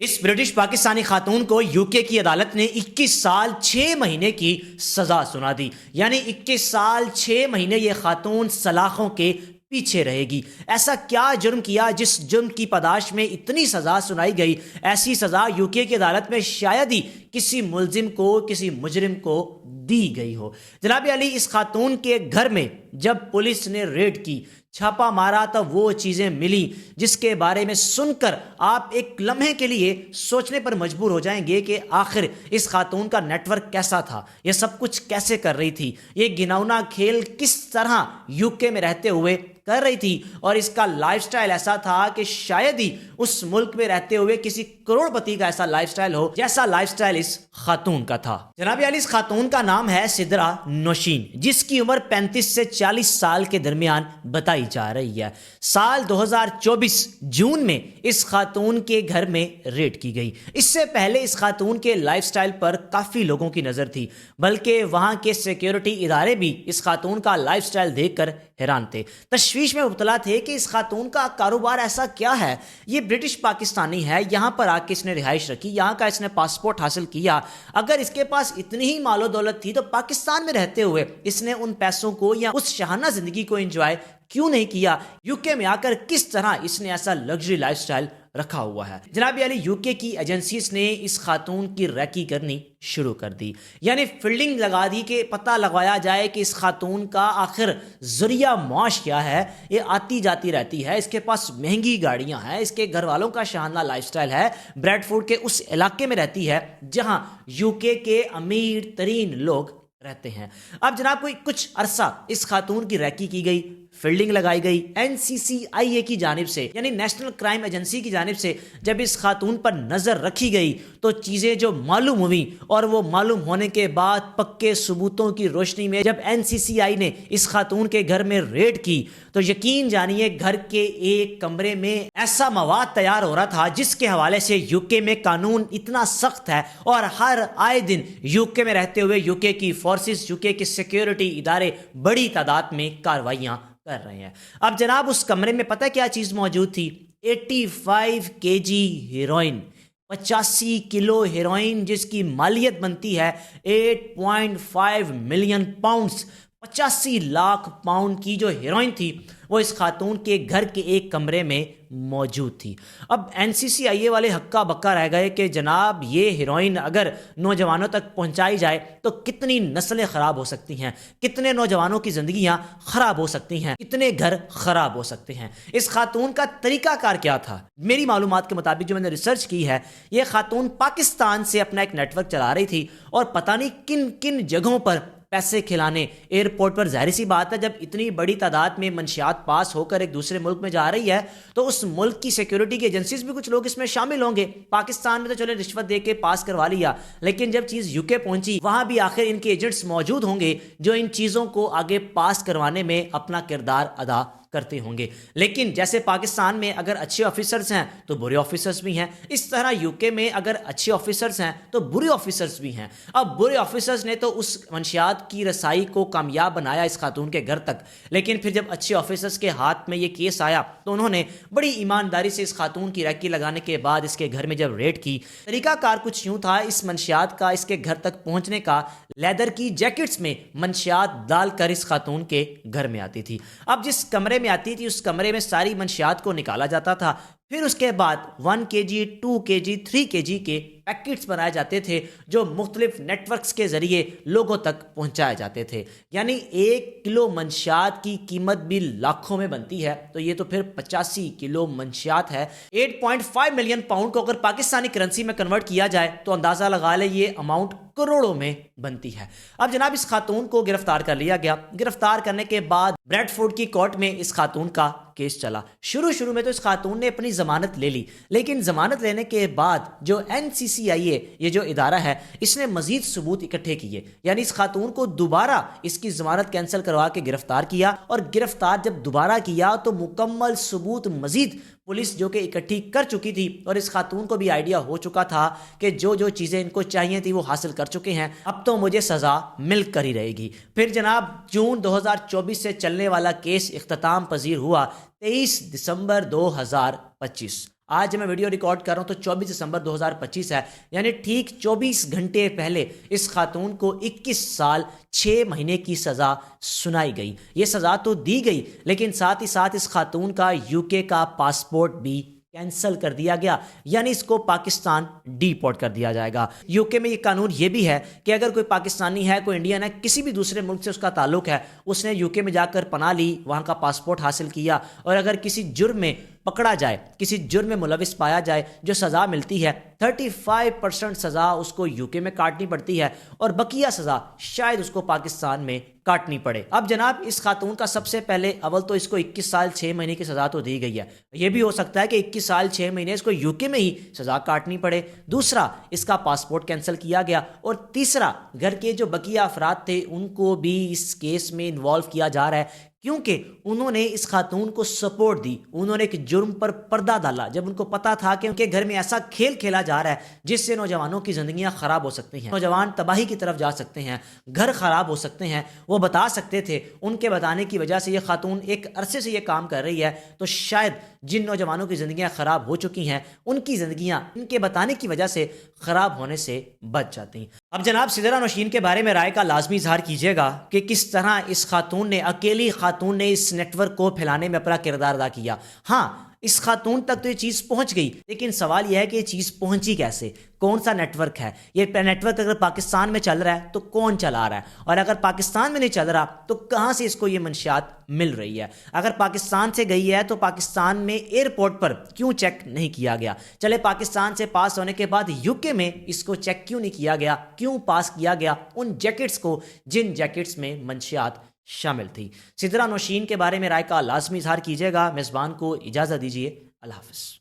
اس British Pakistani خاتون کو UK کی عدالت نے 21 سال 6 مہینے کی سزا سنا دی. یعنی 21 سال 6 مہینے یہ خاتون سلاخوں کے پیچھے رہے گی. ایسا کیا جرم کیا جس جرم کی پاداش میں اتنی سزا سنائی گئی؟ ایسی سزا یوکے کی عدالت میں شاید ہی کسی ملزم کو، کسی مجرم کو دی گئی ہو. جناب علی، اس خاتون کے گھر میں جب پولیس نے ریڈ کی، چھاپا مارا، تو وہ چیزیں ملی جس کے بارے میں سن کر آپ ایک لمحے کے لیے سوچنے پر مجبور ہو جائیں گے کہ آخر اس خاتون کا نیٹ ورک کیسا تھا، یہ سب کچھ کیسے کر رہی تھی، یہ گھناؤنا کھیل کس طرح یوکے میں رہتے ہوئے کر رہی تھی، اور اس کا لائف سٹائل ایسا تھا کہ شاید ہی اس ملک میں رہتے ہوئے کسی کروڑ پتی کا ایسا لائف سٹائل ہو جیسا لائف سٹائل اس خاتون کا تھا. جناب علی، اس خاتون کا نام ہے سدرا نوشین، جس کی عمر 35 سے 40 سال کے درمیان بتائی جا رہی ہے. سال 2024 جون میں اس خاتون کے گھر میں ریڈ کی گئی. اس سے پہلے اس خاتون کے لائف سٹائل پر کافی لوگوں کی نظر تھی، بلکہ وہاں کے سیکیورٹی ادارے بھی اس خاتون کا لائف سٹائل دیکھ کر حیران تھے، تشویش میں مبتلا تھے کہ اس خاتون کا کاروبار ایسا کیا ہے. یہ برٹش پاکستانی ہے، یہاں پر آ کے اس نے رہائش رکھی، یہاں کا اس نے پاسپورٹ حاصل کیا. اگر اس کے پاس اتنی ہی مال و دولت تھی تو پاکستان میں رہتے ہوئے اس نے ان پیسوں کو یا اس شاہانہ زندگی کو انجوائے کیوں نہیں کیا؟ یوکے میں آ کر کس طرح اس نے ایسا لگژری لائف سٹائل رکھا ہوا ہے؟ جناب علی، یوکے کی ایجنسیز نے اس خاتون کی ریکی کرنی شروع کر دی، یعنی فیلڈنگ لگا دی کہ پتہ لگوایا جائے کہ اس خاتون کا آخر ذریعہ معاش کیا ہے. یہ آتی جاتی رہتی ہے، اس کے پاس مہنگی گاڑیاں ہیں، اس کے گھر والوں کا شاندار لائف سٹائل ہے، بریڈ فورڈ کے اس علاقے میں رہتی ہے جہاں یوکے کے امیر ترین لوگ رہتے ہیں. اب جناب کوئی کچھ عرصہ اس خاتون کی ریکی کی گئی، فیلڈنگ لگائی گئی. NCCIA کی جانب سے، یعنی نیشنل کرائم ایجنسی کی جانب سے جب اس خاتون پر نظر رکھی گئی تو چیزیں جو معلوم ہوئیں، اور وہ معلوم ہونے کے بعد پکے ثبوتوں کی روشنی میں جب NCCI نے اس خاتون کے گھر میں ریڈ کی تو یقین جانیے گھر کے ایک کمرے میں ایسا مواد تیار ہو رہا تھا جس کے حوالے سے یوکے میں قانون اتنا سخت ہے، اور ہر آئے دن یوکے میں رہتے ہوئے یوکے کی فورسز، یوکے کے سیکیورٹی ادارے بڑی تعداد میں کارروائیاں کر رہے ہیں. اب جناب اس کمرے میں پتہ کیا چیز موجود تھی؟ 85 kg ہیروئن، 85 کلو ہیروئن، جس کی مالیت بنتی ہے 8.5 ملین پاؤنڈز. 85 لاکھ پاؤنڈ کی جو ہیروئن تھی وہ اس خاتون کے گھر کے ایک کمرے میں موجود تھی. اب NCCIA والے ہکا بکا رہ گئے کہ جناب یہ ہیروئن اگر نوجوانوں تک پہنچائی جائے تو کتنی نسلیں خراب ہو سکتی ہیں، کتنے نوجوانوں کی زندگیاں خراب ہو سکتی ہیں، کتنے گھر خراب ہو سکتے ہیں. اس خاتون کا طریقہ کار کیا تھا؟ میری معلومات کے مطابق جو میں نے ریسرچ کی ہے، یہ خاتون پاکستان سے اپنا ایک نیٹ ورک چلا رہی تھی، اور پتہ نہیں کن کن جگہوں پر پیسے کھلانے. ایئرپورٹ پر ظاہر سی بات ہے جب اتنی بڑی تعداد میں منشیات پاس ہو کر ایک دوسرے ملک میں جا رہی ہے تو اس ملک کی سیکیورٹی کی ایجنسیز بھی کچھ لوگ اس میں شامل ہوں گے. پاکستان میں تو چلے رشوت دے کے پاس کروا لیا، لیکن جب چیز یوکے پہنچی وہاں بھی آخر ان کے ایجنٹس موجود ہوں گے جو ان چیزوں کو آگے پاس کروانے میں اپنا کردار ادا کرتے ہوں گے. لیکن جیسے پاکستان میں اگر اچھے آفیسرز ہیں تو برے آفیسرز بھی ہیں، اس طرح یوکے میں اگر اچھے آفیسرز ہیں تو برے آفیسرز بھی ہیں. اب برے آفیسرز نے تو اس منشیات کی رسائی کو کامیاب بنایا اس خاتون کے گھر تک، لیکن پھر جب اچھے آفیسرز کے ہاتھ میں یہ کیس آیا تو انہوں نے بڑی ایمانداری سے اس خاتون کی ریکی لگانے کے بعد اس کے گھر میں جب ریڈ کی، طریقہ کار کچھ یوں تھا اس منشیات کا اس کے گھر تک پہنچنے کا. لیدر کی جیکٹس میں منشیات ڈال کر اس خاتون کے گھر میں آتی تھی. اب جس کمرے میں آتی تھی اس کمرے میں ساری منشیات کو نکالا جاتا تھا، پھر اس کے بعد 1 kg 2 kg 3 kg کے پیکٹس بنائے جاتے تھے جو مختلف نیٹ ورکس کے ذریعے لوگوں تک پہنچائے جاتے تھے. یعنی 1 کلو منشیات کی قیمت بھی لاکھوں میں بنتی ہے، تو یہ تو پھر 85 کلو منشیات ہے. 8.5 ملین پاؤنڈ کو اگر پاکستانی کرنسی میں کنورٹ کیا جائے تو اندازہ لگا لے یہ اماؤنٹ کروڑوں میں بنتی ہے. اب جناب اس خاتون کو گرفتار کر لیا گیا. گرفتار کرنے کے بعد بریڈ فورڈ کی کورٹ میں اس خاتون کا کیس چلا. شروع میں تو اس خاتون نے اپنی ضمانت لے لی، لیکن ضمانت لینے کے بعد جو NCCIA یہ جو ادارہ ہے اس نے مزید ثبوت اکٹھے کیے. یعنی اس خاتون کو دوبارہ اس کی ضمانت کینسل کروا کے گرفتار کیا، اور گرفتار جب دوبارہ کیا تو مکمل ثبوت مزید پولیس جو کہ اکٹھی کر چکی تھی، اور اس خاتون کو بھی آئیڈیا ہو چکا تھا کہ جو چیزیں ان کو چاہیے تھی وہ حاصل کر چکے ہیں، اب تو مجھے سزا مل کر ہی رہے گی. پھر جناب جون 2024 سے چلنے والا کیس اختتام پذیر ہوا 23 دسمبر 2025. آج میں ویڈیو ریکارڈ کر رہا ہوں تو 24 دسمبر 2025 ہے، یعنی ٹھیک 24 گھنٹے پہلے اس خاتون کو 21 سال 6 مہینے کی سزا سنائی گئی۔ یہ سزا تو دی گئی لیکن ساتھ ہی ساتھ اس خاتون کا UK کا پاسپورٹ بھی کینسل کر دیا گیا، یعنی اس کو پاکستان ڈیپورٹ کر دیا جائے گا۔ UK میں یہ قانون یہ بھی ہے کہ اگر کوئی پاکستانی ہے، کوئی انڈین ہے، کسی بھی دوسرے ملک سے اس کا تعلق ہے، اس نے UK میں جا کر پناہ لی، وہاں کا پاسپورٹ حاصل کیا، اور اگر کسی جرم میں پکڑا جائے، کسی جرم میں ملوث پایا جائے، جو سزا ملتی ہے 35% سزا اس کو UK میں کاٹنی پڑتی ہے اور بقیہ سزا شاید اس کو پاکستان میں کاٹنی پڑے۔ اب جناب اس خاتون کا سب سے پہلے اول تو اس کو 21 سال 6 مہینے کی سزا تو دی گئی ہے، یہ بھی ہو سکتا ہے کہ 21 سال 6 مہینے اس کو UK میں ہی سزا کاٹنی پڑے۔ دوسرا، اس کا پاسپورٹ کینسل کیا گیا، اور تیسرا، گھر کے جو بقیہ افراد تھے ان کو بھی اس کیس میں انوالو کیا جا رہا ہے، کیونکہ انہوں نے اس خاتون کو سپورٹ دی، انہوں نے ایک جرم پر پردہ ڈالا جب ان کو پتا تھا کہ ان کے گھر میں ایسا کھیل کھیلا جا رہا ہے جس سے نوجوانوں کی زندگیاں خراب ہو سکتی ہیں، نوجوان تباہی کی طرف جا سکتے ہیں، گھر خراب ہو سکتے ہیں۔ وہ بتا سکتے تھے، ان کے بتانے کی وجہ سے یہ خاتون ایک عرصے سے یہ کام کر رہی ہے، تو شاید جن نوجوانوں کی زندگیاں خراب ہو چکی ہیں ان کی زندگیاں ان کے بتانے کی وجہ سے خراب ہونے سے بچ جاتی ہیں۔ اب جناب سدرا نوشین کے بارے میں رائے کا لازمی اظہار کیجیے گا کہ کس طرح اس خاتون نے، اکیلی خاتون نے اس نیٹ ورک کو پھیلانے میں اپنا کردار ادا کیا۔ ہاں، اس خاتون تک تو یہ چیز پہنچ گئی، لیکن سوال یہ ہے کہ یہ چیز پہنچی کیسے، کون سا نیٹ ورک ہے یہ؟ نیٹ ورک اگر پاکستان میں چل رہا ہے تو کون چلا رہا ہے، اور اگر پاکستان میں نہیں چل رہا تو کہاں سے اس کو یہ منشیات مل رہی ہے؟ اگر پاکستان سے گئی ہے تو پاکستان میں ایئرپورٹ پر کیوں چیک نہیں کیا گیا؟ چلے پاکستان سے پاس ہونے کے بعد UK میں اس کو چیک کیوں نہیں کیا گیا؟ کیوں پاس کیا گیا ان جیکٹس کو جن جیکٹس میں منشیات شامل تھی؟ سدرا نوشین کے بارے میں رائے کا لازمی اظہار کیجیے گا۔ میزبان کو اجازت دیجیے، اللہ حافظ۔